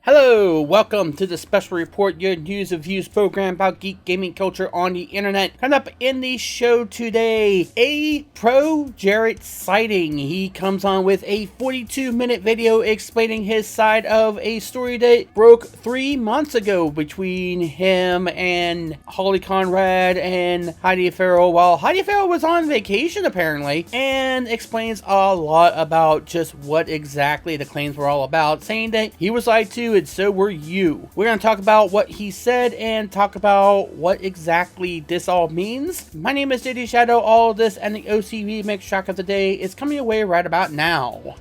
Hello, welcome to the Special Report, your news and views program about geek gaming culture on the internet. Coming up in the show today, a ProJared sighting. He comes on with a 42-minute video explaining his side of a story that broke 3 months ago between him and Holly Conrad and Heidi Farrell while Heidi Farrell was on vacation apparently, and explains a lot about just what exactly the claims were all about, saying that he was lied to and so were you. We're going to talk about what he said and talk about what exactly this all means. My name is JD Shadow. All this and the OCREMIX track of the day is coming your way right about now.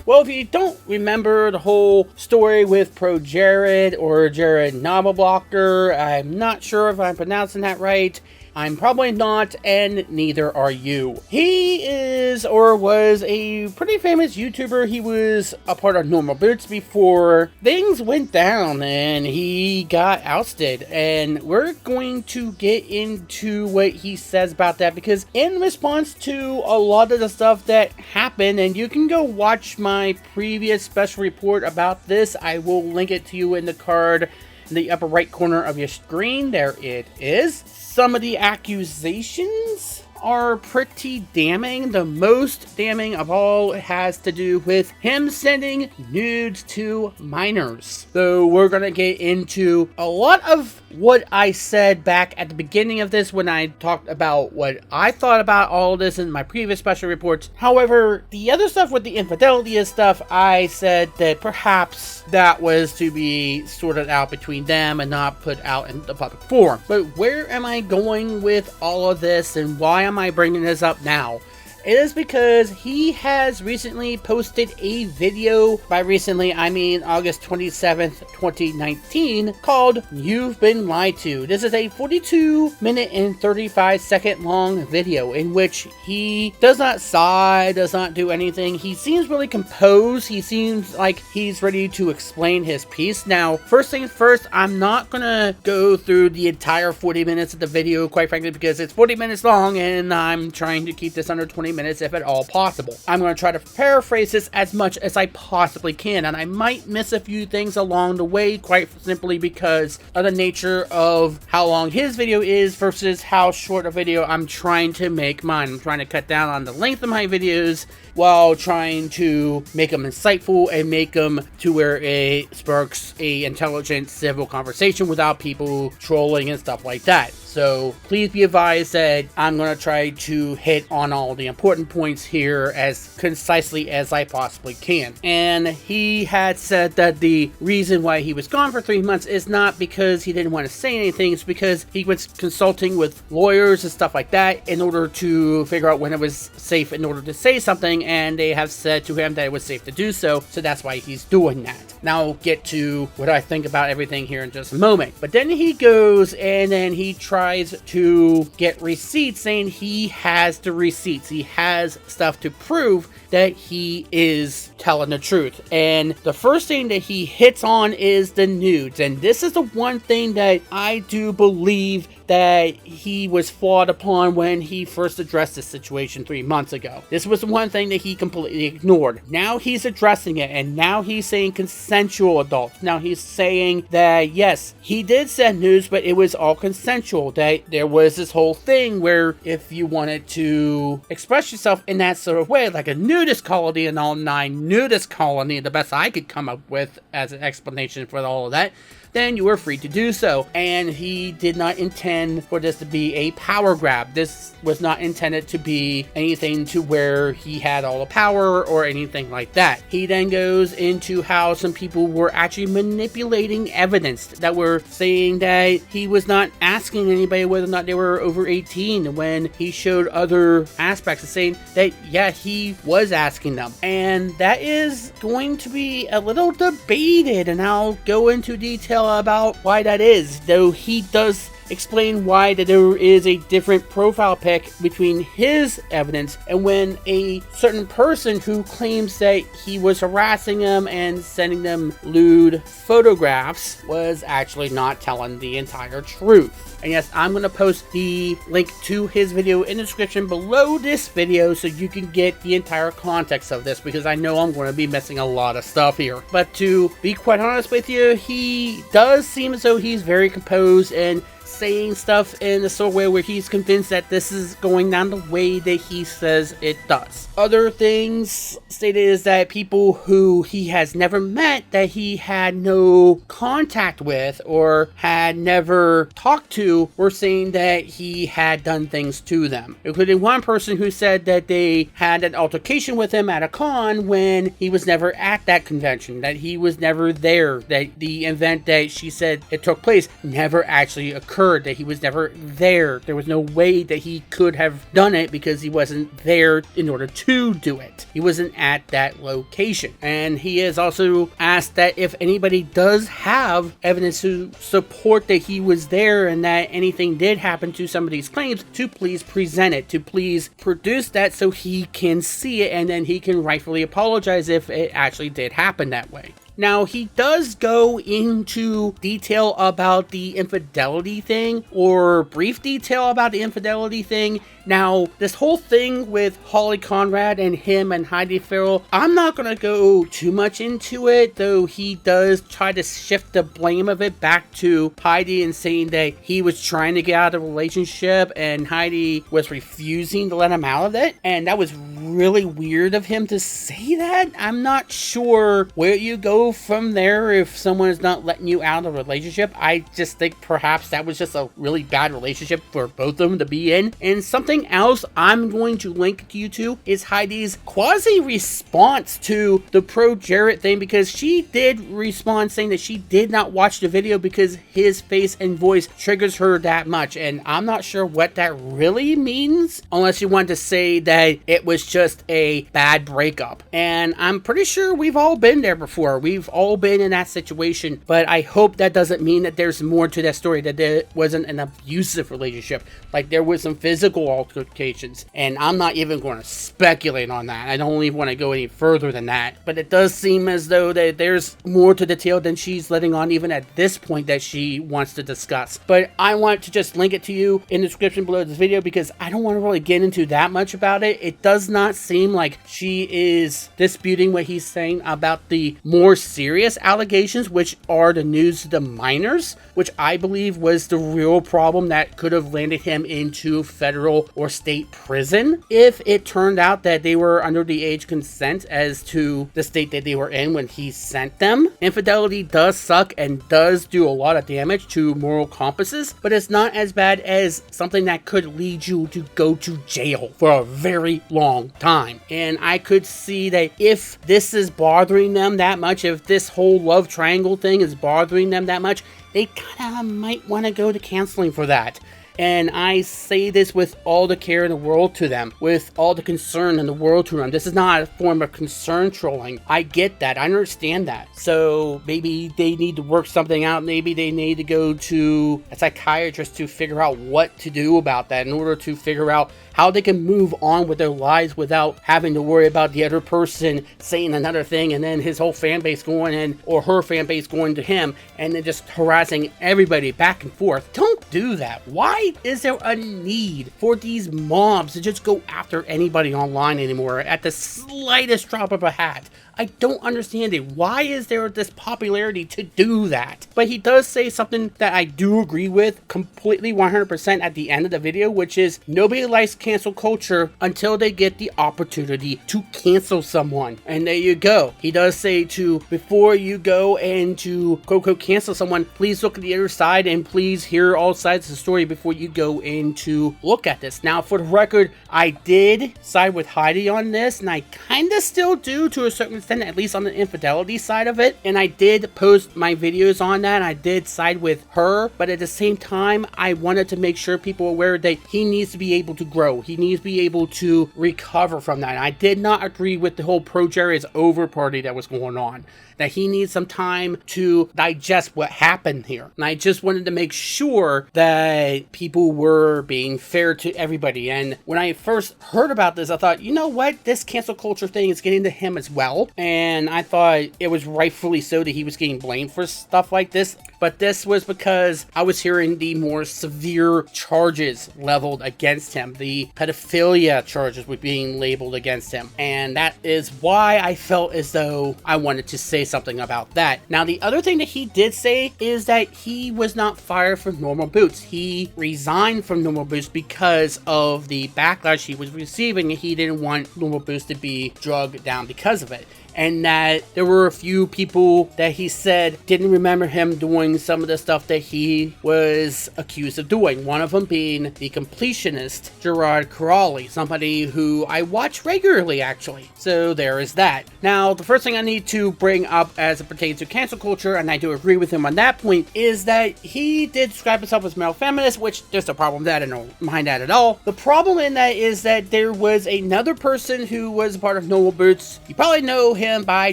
Well, if you don't remember the whole story with ProJared or Jared Knobelblocker, I'm not sure if I'm pronouncing that right. I'm probably not, and neither are you. He is, or was, a pretty famous YouTuber. He was a part of Normal Boots before things went down and he got ousted. And we're going to get into what he says about that, because in response to a lot of the stuff that happened, and you can go watch my previous special report about this, I will link it to you in the card in the upper right corner of your screen. There it is. Some of the accusations are pretty damning. The most damning of all has to do with him sending nudes to minors. So we're gonna get into a lot of what I said back at the beginning of this when I talked about what I thought about all of this in my previous special reports. However, the other stuff with the infidelity stuff, I said that perhaps that was to be sorted out between them and not put out in the public forum. But where am I going with all of this, and why am I bringing this up now? It is because he has recently posted a video. By recently, I mean August 27th, 2019, called You've Been Lied To. This is a 42-minute and 35-second long video in which he does not sigh, does not do anything. He seems really composed. He seems like he's ready to explain his piece. Now, first things first, I'm not gonna go through the entire 40 minutes of the video, quite frankly, because it's 40 minutes long and I'm trying to keep this under 20 minutes if at all possible. I'm going to try to paraphrase this as much as I possibly can, and I might miss a few things along the way, quite simply because of the nature of how long his video is versus how short a video I'm trying to make mine. I'm trying to cut down on the length of my videos while trying to make them insightful and make them to where it sparks a intelligent civil conversation without people trolling and stuff like that. So please be advised that I'm going to try to hit on all the important points here as concisely as I possibly can. And he had said that the reason why he was gone for 3 months is not because he didn't want to say anything, it's because he was consulting with lawyers and stuff like that in order to figure out when it was safe in order to say something, and they have said to him that it was safe to do so, so that's why he's doing that. Now I'll get to what I think about everything here in just a moment. But then he goes and then he tries to get receipts, saying he has the receipts. He has stuff to prove that he is telling the truth. And the first thing that he hits on is the nudes. And this is the one thing that I do believe that he was flawed upon when he first addressed this situation 3 months ago. This was the one thing that he completely ignored. Now he's addressing it, and now he's saying consensual adults. Now he's saying that yes, he did send nudes, but it was all consensual. That there was this whole thing where if you wanted to express yourself in that sort of way, like a nudist colony, an all-nine nudist colony, the best I could come up with as an explanation for all of that, then you were free to do so. And he did not intend for this to be a power grab. This was not intended to be anything to where he had all the power or anything like that. He then goes into how some people were actually manipulating evidence, that were saying that he was not asking anybody whether or not they were over 18, when he showed other aspects of saying that yeah, he was asking them. And that is going to be a little debated, and I'll go into detail about why that is, though he does explain why that there is a different profile pic between his evidence and when a certain person who claims that he was harassing them and sending them lewd photographs was actually not telling the entire truth. And yes, I'm going to post the link to his video in the description below this video so you can get the entire context of this, because I know I'm going to be missing a lot of stuff here. But to be quite honest with you, he does seem as though he's very composed and saying stuff in a sort of way where he's convinced that this is going down the way that he says it does. Other things stated is that people who he has never met, that he had no contact with or had never talked to, were saying that he had done things to them, including one person who said that they had an altercation with him at a con when he was never at that convention, that he was never there, that the event that she said it took place never actually occurred, that he was never there. There was no way that he could have done it because he wasn't there in order to do it. He wasn't at that location. And he has also asked that if anybody does have evidence to support that he was there and that anything did happen to some of these claims, to please present it, to please produce that so he can see it and then he can rightfully apologize if it actually did happen that way. Now, he does go into detail about the infidelity thing, or brief detail about the infidelity thing. Now, this whole thing with Holly Conrad and him and Heidi Farrell, I'm not going to go too much into it, though he does try to shift the blame of it back to Heidi and saying that he was trying to get out of the relationship and Heidi was refusing to let him out of it. And that was really weird of him to say that. I'm not sure where you go from there if someone is not letting you out of a relationship. I just think perhaps that was just a really bad relationship for both of them to be in. And something else I'm going to link to you to is Heidi's quasi response to the ProJared thing, because she did respond saying that she did not watch the video because his face and voice triggers her that much. And I'm not sure what that really means, unless you want to say that it was just a bad breakup. And I'm pretty sure we've all been there before. We've all been in that situation, but I hope that doesn't mean that there's more to that story, that there wasn't an abusive relationship, like there was some physical altercations, and I'm not even going to speculate on that. I don't even want to go any further than that, but it does seem as though that there's more to the tale than she's letting on even at this point that she wants to discuss. But I want to just link it to you in the description below this video because I don't want to really get into that much about it. It does not seem like she is disputing what he's saying about the more serious allegations, which are the news to the minors, which I believe was the real problem that could have landed him into federal or state prison if it turned out that they were under the age consent as to the state that they were in when he sent them. Infidelity does suck and does do a lot of damage to moral compasses, but it's not as bad as something that could lead you to go to jail for a very long time. And I could see that if this is bothering them that much, if this whole love triangle thing is bothering them that much, they kind of might want to go to counseling for that. And I say this with all the care in the world to them, with all the concern in the world to them. This is not a form of concern trolling. I get that. I understand that. So maybe they need to work something out. Maybe they need to go to a psychiatrist to figure out what to do about that in order to figure out how they can move on with their lives without having to worry about the other person saying another thing and then his whole fan base going in, or her fan base going to him, and then just harassing everybody back and forth. Don't do that. Why is there a need for these mobs to just go after anybody online anymore at the slightest drop of a hat? I don't understand it. Why is there this popularity to do that? But he does say something that I do agree with completely 100% at the end of the video, which is nobody likes cancel culture until they get the opportunity to cancel someone. And there you go. He does say to, before you go and to quote cancel someone, please look at the other side and please hear all sides of the story before you go in to look at this. Now, for the record, I did side with Heidi on this, and I kind of still do to a certain against him, at least on the infidelity side of it. And I did post my videos on that. I did side with her, but at the same time, I wanted to make sure people are aware that he needs to be able to grow. He needs to be able to recover from that. And I did not agree with the whole ProJared is over party that was going on. That he needs some time to digest what happened here. And I just wanted to make sure that people were being fair to everybody. And when I first heard about this, I thought, you know what? This cancel culture thing is getting to him as well. And I thought it was rightfully so that he was getting blamed for stuff like this. But this was because I was hearing the more severe charges leveled against him. The pedophilia charges were being labeled against him. And that is why I felt as though I wanted to say something about that. Now, the other thing that he did say is that he was not fired from Normal Boots. He resigned from Normal Boots because of the backlash he was receiving, and he didn't want Normal Boots to be drugged down because of it. And that there were a few people that he said didn't remember him doing some of the stuff that he was accused of doing. One of them being the completionist, Gerard Corrali, somebody who I watch regularly, actually. So there is that. Now, the first thing I need to bring up as it pertains to cancel culture, and I do agree with him on that point, is that he did describe himself as male feminist, which there's no problem with that. I don't mind that at all. The problem in that is that there was another person who was a part of Normal Boots. You probably know him by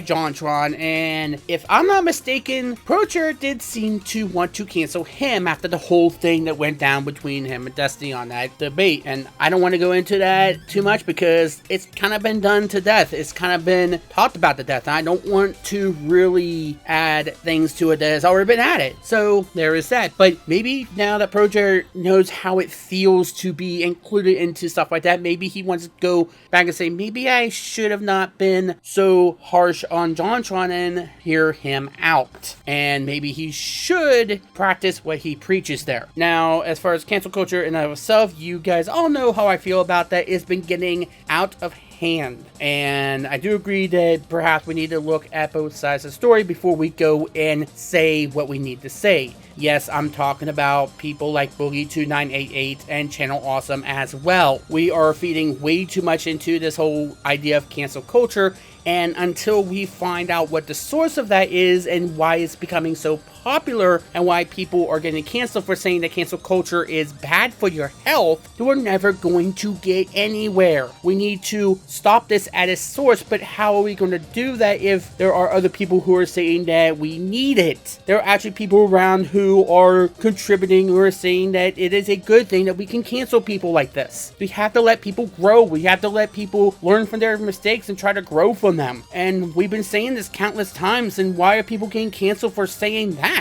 JonTron, and if I'm not mistaken, ProJared did seem to want to cancel him after the whole thing that went down between him and Destiny on that debate. And I don't want to go into that too much because it's kind of been done to death. It's kind of been talked about to death, and I don't want to really add things to it that has already been added. So there is that. But maybe now that ProJared knows how it feels to be included into stuff like that, maybe he wants to go back and say, maybe I should have not been so harsh on JonTron and hear him out. And maybe he should practice what he preaches there. Now, as far as cancel culture in and of itself, you guys all know how I feel about that. It's been getting out of hand. And I do agree that perhaps we need to look at both sides of the story before we go and say what we need to say. Yes, I'm talking about people like Boogie2988 and Channel Awesome as well. We are feeding way too much into this whole idea of cancel culture, and until we find out what the source of that is and why it's becoming so popular and why people are getting canceled for saying that cancel culture is bad for your health, we're never going to get anywhere. We need to stop this at its source, but how are we going to do that if there are other people who are saying that we need it? There are actually people around who are contributing who are saying that it is a good thing that we can cancel people like this. We have to let people grow. We have to let people learn from their mistakes and try to grow from them. And we've been saying this countless times, and why are people getting canceled for saying that?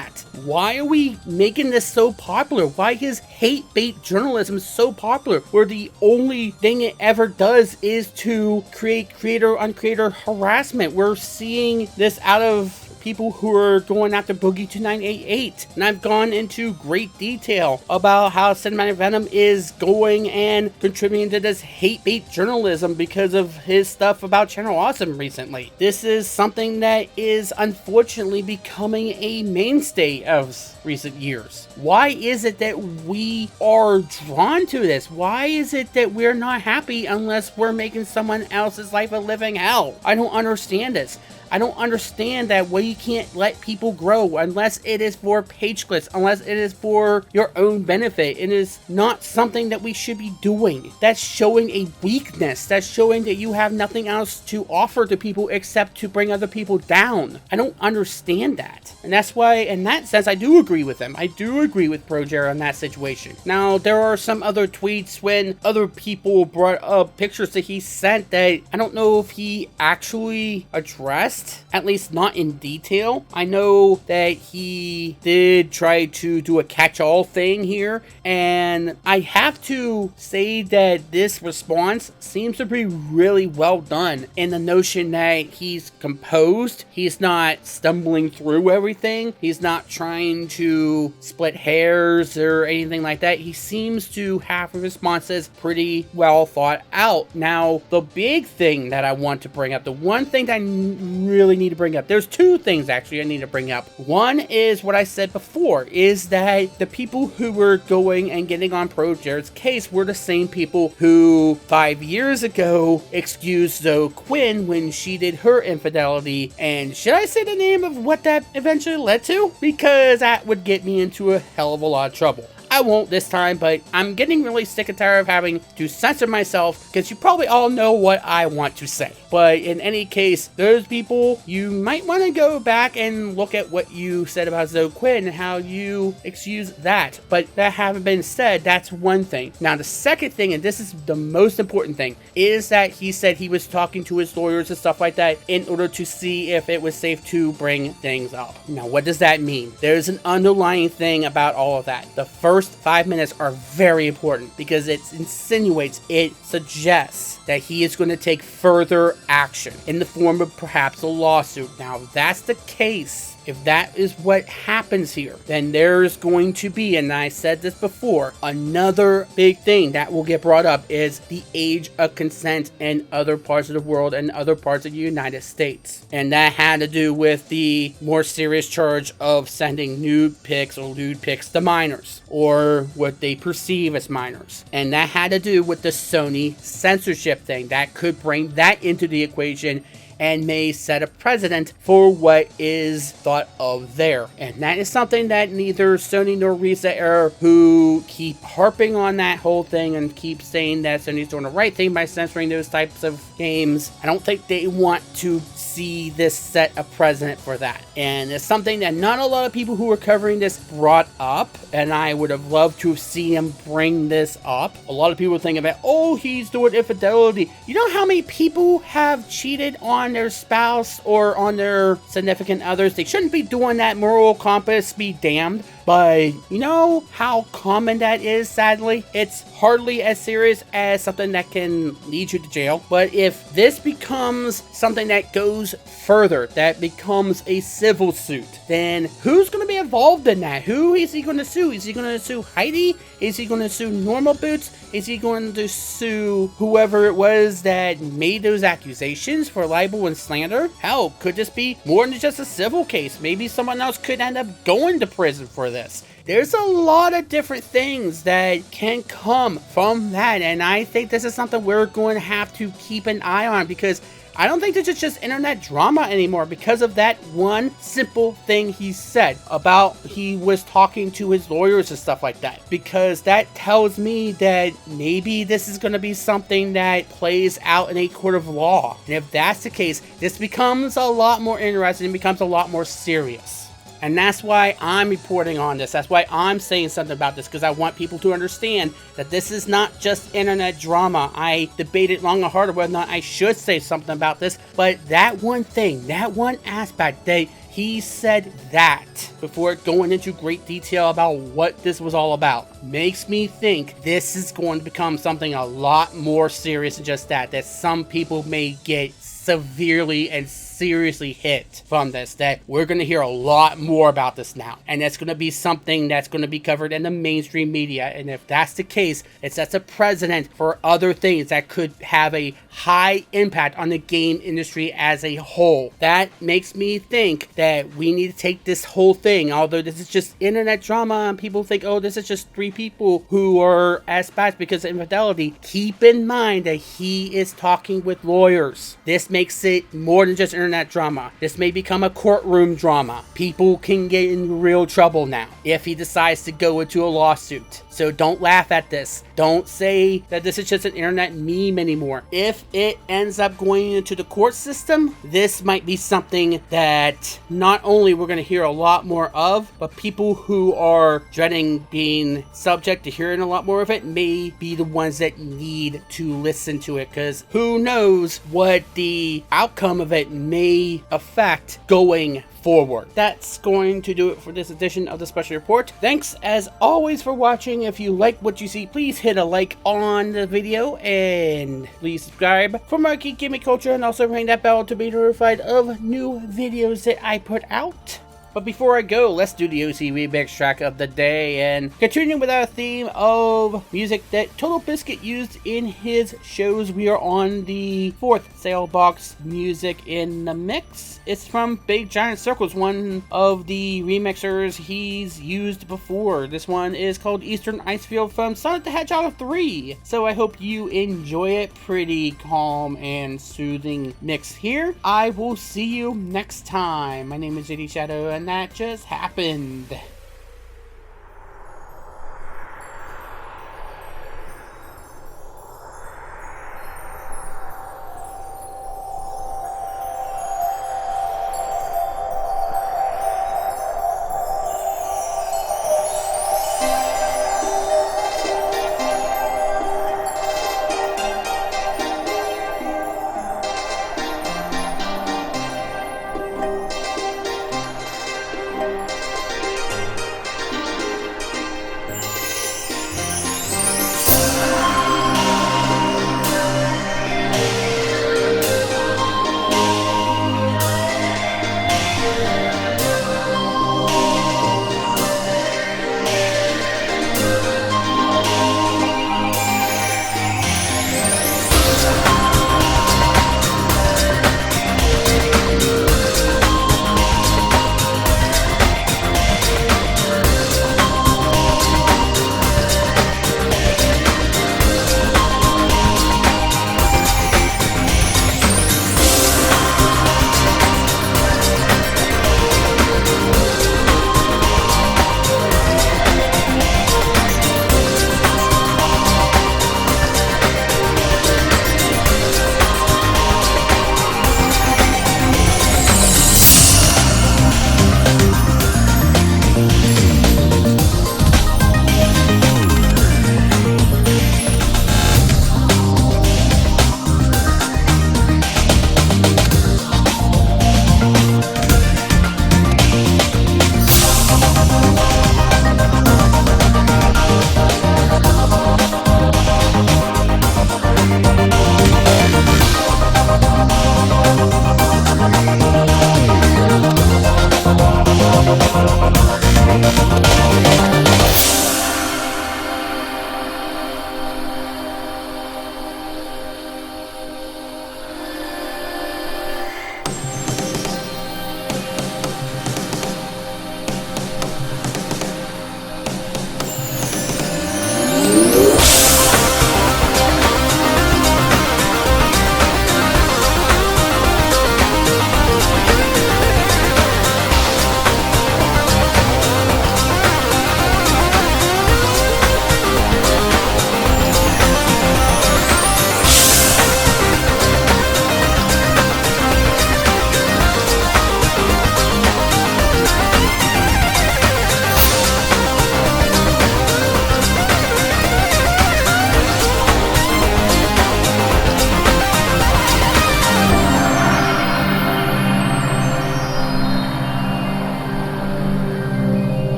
Why are we making this so popular? Why is hate bait journalism so popular, where the only thing it ever does is to create creator on creator harassment? We're seeing this out of people who are going after Boogie2988. And I've gone into great detail about how Cinematic Venom is going and contributing to this hate bait journalism because of his stuff about Channel Awesome recently. This is something that is unfortunately becoming a mainstay of recent years. Why is it that we are drawn to this? Why is it that we're not happy unless we're making someone else's life a living hell? I don't understand this. I don't understand that we can't let people grow unless it is for page clicks, unless it is for your own benefit. It is not something that we should be doing. That's showing a weakness. That's showing that you have nothing else to offer to people except to bring other people down. I don't understand that. And that's why, in that sense, I do agree with him. I do agree with ProJared on that situation. Now, there are some other tweets when other people brought up pictures that he sent that I don't know if he actually addressed, at least not in detail. I know that he did try to do a catch-all thing here, and I have to say that this response seems to be really well done in the notion that he's composed, he's not stumbling through everything, he's not trying to to split hairs or anything like that. He seems to have his responses pretty well thought out. Now, the big thing that I want to bring up, the one thing that I really need to bring up, there's two things actually I need to bring up. One is what I said before, is that the people who were going and getting on ProJared's case were the same people who 5 years ago excused Zoe Quinn when she did her infidelity. And should I say the name of what that eventually led to? Because that would get me into a hell of a lot of trouble. I won't this time, but I'm getting really sick and tired of having to censor myself because you probably all know what I want to say. But in any case, those people, you might want to go back and look at what you said about Zoe Quinn and how you excuse that. But that having been said, that's one thing. Now, the second thing, and this is the most important thing, is that he said he was talking to his lawyers and stuff like that in order to see if it was safe to bring things up. Now, what does that mean? There's an underlying thing about all of that. The first 5 minutes are very important because it insinuates, it suggests that he is going to take further action in the form of perhaps a lawsuit. Now, if that's the case, if that is what happens here, then there's going to be, and I said this before, another big thing that will get brought up is the age of consent in other parts of the world and other parts of the United States. And that had to do with the more serious charge of sending nude pics or lewd pics to minors, or what they perceive as minors. And that had to do with the Sony censorship thing. That could bring that into the equation and may set a precedent for what is thought of there. And that is something that neither Sony nor Risa, who keep harping on that whole thing and keep saying that Sony's doing the right thing by censoring those types of games, I don't think they want to see this set a precedent for that. And it's something that not a lot of people who were covering this brought up, and I would have loved to have seen him bring this up. A lot of people think about, oh, he's doing infidelity. You know how many people have cheated on their spouse or on their significant others? They shouldn't be doing that. Moral compass be damned. But you know how common that is, sadly? It's hardly as serious as something that can lead you to jail. But if this becomes something that goes further, that becomes a civil suit, then who's going to be involved in that? Who is he going to sue? Is he going to sue Heidi? Is he going to sue Normal Boots? Is he going to sue whoever it was that made those accusations for libel and slander? Hell, could this be more than just a civil case? Maybe someone else could end up going to prison for this. There's a lot of different things that can come from that, and I think this is something we're going to have to keep an eye on, because I don't think this is just internet drama anymore because of that one simple thing he said about he was talking to his lawyers and stuff like that. Because that tells me that maybe this is going to be something that plays out in a court of law. And if that's the case, this becomes a lot more interesting and becomes a lot more serious. And that's why I'm reporting on this. That's why I'm saying something about this, because I want people to understand that this is not just internet drama. I debated long and hard whether or not I should say something about this, but that one thing, that one aspect, that he said that before going into great detail about what this was all about, makes me think this is going to become something a lot more serious than just that some people may get severely and seriously hit from this, that we're going to hear a lot more about this now, and that's going to be something that's going to be covered in the mainstream media. And if that's the case, it sets a precedent for other things that could have a high impact on the game industry as a whole. That makes me think that we need to take this whole thing, although this is just internet drama and people think, oh, this is just three people who are as bad because of infidelity, keep in mind that he is talking with lawyers. This makes it more than just internet drama. This may become a courtroom drama. People can get in real trouble now if he decides to go into a lawsuit. So don't laugh at this. Don't say that this is just an internet meme anymore. If it ends up going into the court system, this might be something that not only we're going to hear a lot more of, but people who are dreading being subject to hearing a lot more of it may be the ones that need to listen to it, because who knows what the outcome of it may affect going forward. That's going to do it for this edition of the special report. Thanks as always for watching. If you like what you see, please hit a like on the video and please subscribe for more geek gaming culture, and also ring that bell to be notified of new videos that I put out. But before I go, let's do the OCREMIX track of the day, and continuing with our theme of music that Total Biscuit used in his shows, we are on the 4th Sailbox Music in the Mix. It's from Big Giant Circles, one of the remixers he's used before. This one is called Eastern Icefield from Sonic the Hedgehog 3. So I hope you enjoy it. Pretty calm and soothing mix here. I will see you next time. My name is JD Shadow, and that just happened.